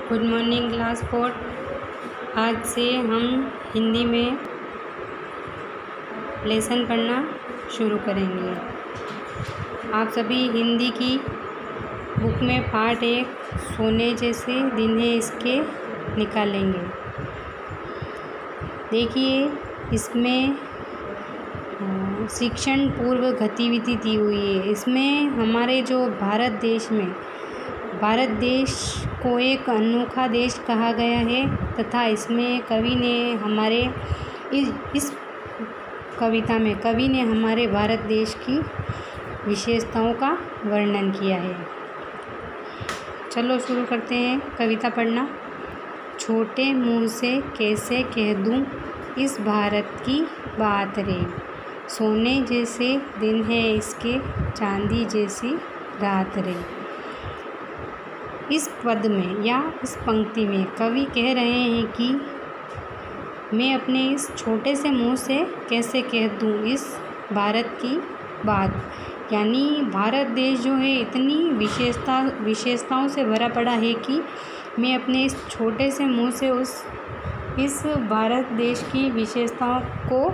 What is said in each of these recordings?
Good morning class 4। आज से हम हिंदी में लेसन पढ़ना शुरू करेंगे। आप सभी हिंदी की बुक में पार्ट 1 सोने जैसे दिन है इसके निकालेंगे। देखिए, इसमें शिक्षण पूर्व गतिविधि दी हुई है। इसमें हमारे जो भारत देश को एक अनोखा देश कहा गया है तथा इसमें कवि ने हमारे इस कविता में कवि ने हमारे भारत देश की विशेषताओं का वर्णन किया है। चलो शुरू करते हैं कविता पढ़ना। छोटे मुँह से कैसे कह दूँ इस भारत की बात रे, सोने जैसे दिन है इसके चांदी जैसी रात रे। इस पद में या इस पंक्ति में कवि कह रहे हैं कि मैं अपने इस छोटे से मुंह से कैसे कह दूं इस भारत की बात। यानी भारत देश जो है इतनी विशेषताओं से भरा पड़ा है कि मैं अपने इस छोटे से मुंह से इस भारत देश की विशेषताओं को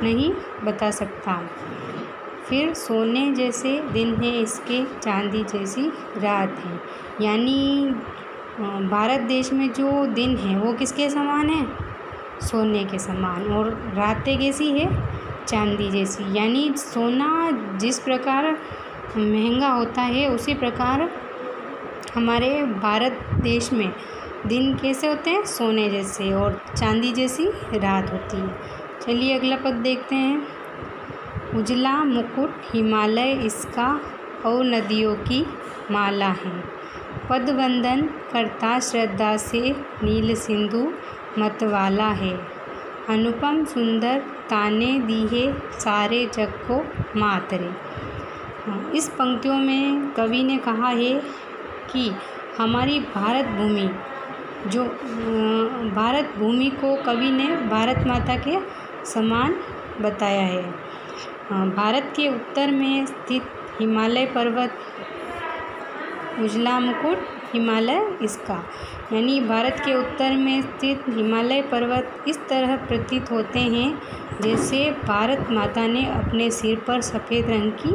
नहीं बता सकता। फिर सोने जैसे दिन है इसके चांदी जैसी रात है। यानी भारत देश में जो दिन है वो किसके समान है? सोने के समान। और रातें कैसी है? चांदी जैसी। यानी सोना जिस प्रकार महंगा होता है उसी प्रकार हमारे भारत देश में दिन कैसे होते हैं? सोने जैसे, और चांदी जैसी रात होती है। चलिए अगला पद देखते हैं। उजला मुकुट हिमालय इसका और नदियों की माला है, पद वंदन करता श्रद्धा से नील सिंधु मतवाला है, अनुपम सुंदर ताने दिए सारे जग को मातरे। इस पंक्तियों में कवि ने कहा है कि हमारी भारत भूमि को कवि ने भारत माता के समान बताया है। भारत के उत्तर में स्थित हिमालय पर्वत, उजला मुकुट हिमालय इसका, यानी भारत के उत्तर में स्थित हिमालय पर्वत इस तरह प्रतीत होते हैं जैसे भारत माता ने अपने सिर पर सफ़ेद रंग की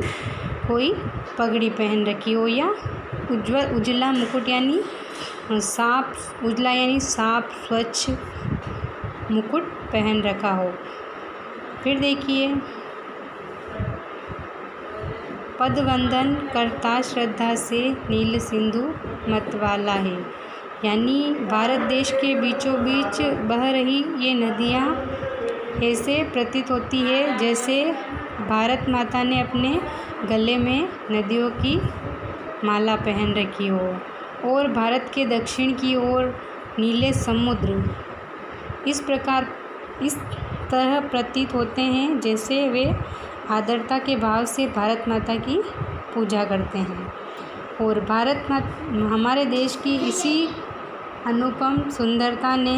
कोई पगड़ी पहन रखी हो, या उजला मुकुट यानी साफ, उजला यानी साफ स्वच्छ मुकुट पहन रखा हो। फिर देखिए, पद वंदन करता श्रद्धा से नील सिंधु मतवाला है। यानी भारत देश के बीचों बीच बह रही ये नदियाँ ऐसे प्रतीत होती है जैसे भारत माता ने अपने गले में नदियों की माला पहन रखी हो। और भारत के दक्षिण की ओर नीले समुद्र इस तरह प्रतीत होते हैं जैसे वे आदरता के भाव से भारत माता की पूजा करते हैं। और हमारे देश की इसी अनुपम सुंदरता ने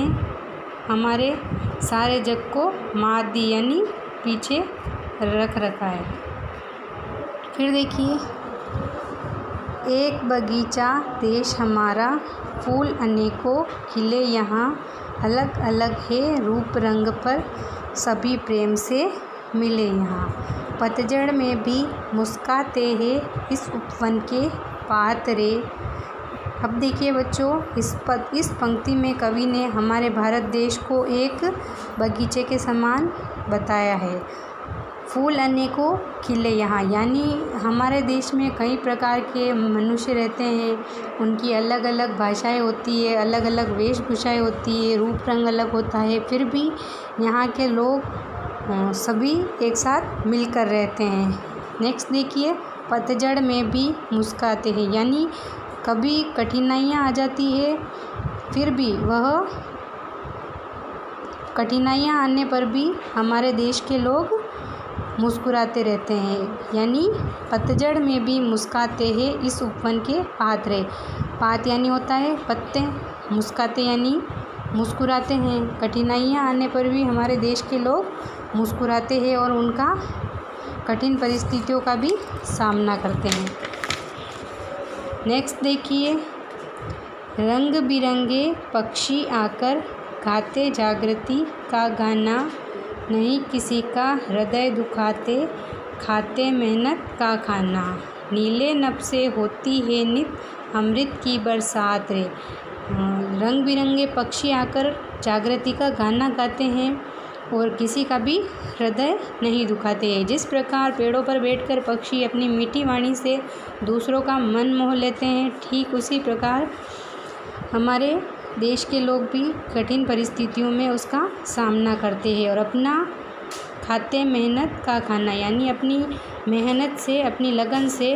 हमारे सारे जग को मात दी, यानी पीछे रख रखा है। फिर देखिए, एक बगीचा देश हमारा, फूल अनेकों खिले यहाँ, अलग अलग है रूप रंग पर सभी प्रेम से मिले यहाँ, पतझड़ में भी मुस्काते हैं इस उपवन के पात रे। अब देखिए बच्चों, इस पंक्ति में कवि ने हमारे भारत देश को एक बगीचे के समान बताया है। फूल अनेकों खिले यहाँ, यानी हमारे देश में कई प्रकार के मनुष्य रहते हैं, उनकी अलग अलग भाषाएं होती है, अलग अलग वेशभूषाएं होती है, रूप रंग अलग होता है, फिर भी यहाँ के लोग सभी एक साथ मिलकर रहते हैं। नेक्स्ट देखिए, पतझड़ में भी मुस्काते हैं। यानी कभी कठिनाइयाँ आ जाती है, फिर भी वह कठिनाइयाँ आने पर भी हमारे देश के लोग मुस्कुराते रहते हैं। यानी पतझड़ में भी मुस्काते हैं इस उपवन के पात रे। पात यानी होता है पत्ते, मुस्काते यानी मुस्कुराते हैं। कठिनाइयाँ आने पर भी हमारे देश के लोग मुस्कुराते हैं और उनका कठिन परिस्थितियों का भी सामना करते हैं। नेक्स्ट देखिए, रंग बिरंगे पक्षी आकर गाते जागृति का गाना, नहीं किसी का हृदय दुखाते, खाते मेहनत का खाना। नीले नभ से होती है नित अमृत की बरसात रे। रंग बिरंगे पक्षी आकर जागृति का गाना गाते हैं और किसी का भी हृदय नहीं दुखाते हैं। जिस प्रकार पेड़ों पर बैठकर पक्षी अपनी मीठी वाणी से दूसरों का मन मोह लेते हैं, ठीक उसी प्रकार हमारे देश के लोग भी कठिन परिस्थितियों में उसका सामना करते हैं और अपना खाते मेहनत का खाना, यानी अपनी मेहनत से, अपनी लगन से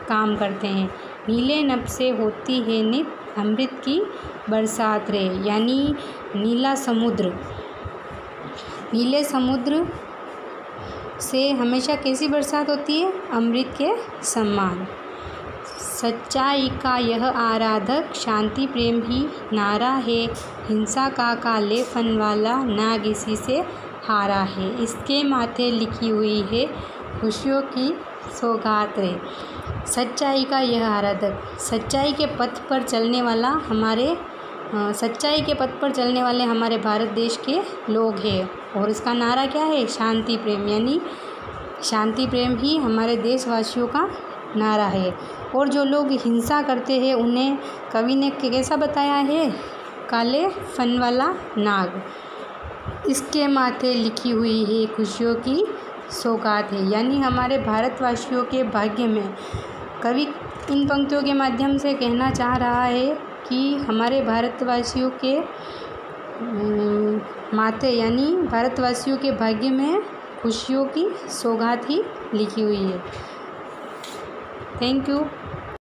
काम करते हैं। नीले नभ से होती है नित अमृत की बरसात रे, यानी नीला समुद्र, नीले समुद्र से हमेशा कैसी बरसात होती है? अमृत के समान। सच्चाई का यह आराधक शांति प्रेम ही नारा है, हिंसा का काले फन वाला ना किसी से हारा है। इसके माथे लिखी हुई है खुशियों की सौगात रे। सच्चाई का यह आराधक, सच्चाई के पथ पर चलने वाला सच्चाई के पथ पर चलने वाले हमारे भारत देश के लोग हैं और इसका नारा क्या है? शांति प्रेम, यानी शांति प्रेम ही हमारे देशवासियों का नारा है। और जो लोग हिंसा करते हैं उन्हें कवि ने कैसा बताया है? काले फन वाला नाग। इसके माथे लिखी हुई है खुशियों की सौगात है, यानी हमारे भारतवासियों के भाग्य में। कवि इन पंक्तियों के माध्यम से कहना चाह रहा है कि हमारे भारतवासियों के माथे, यानी भारतवासियों के भाग्य में खुशियों की सौगात ही लिखी हुई है। Thank you.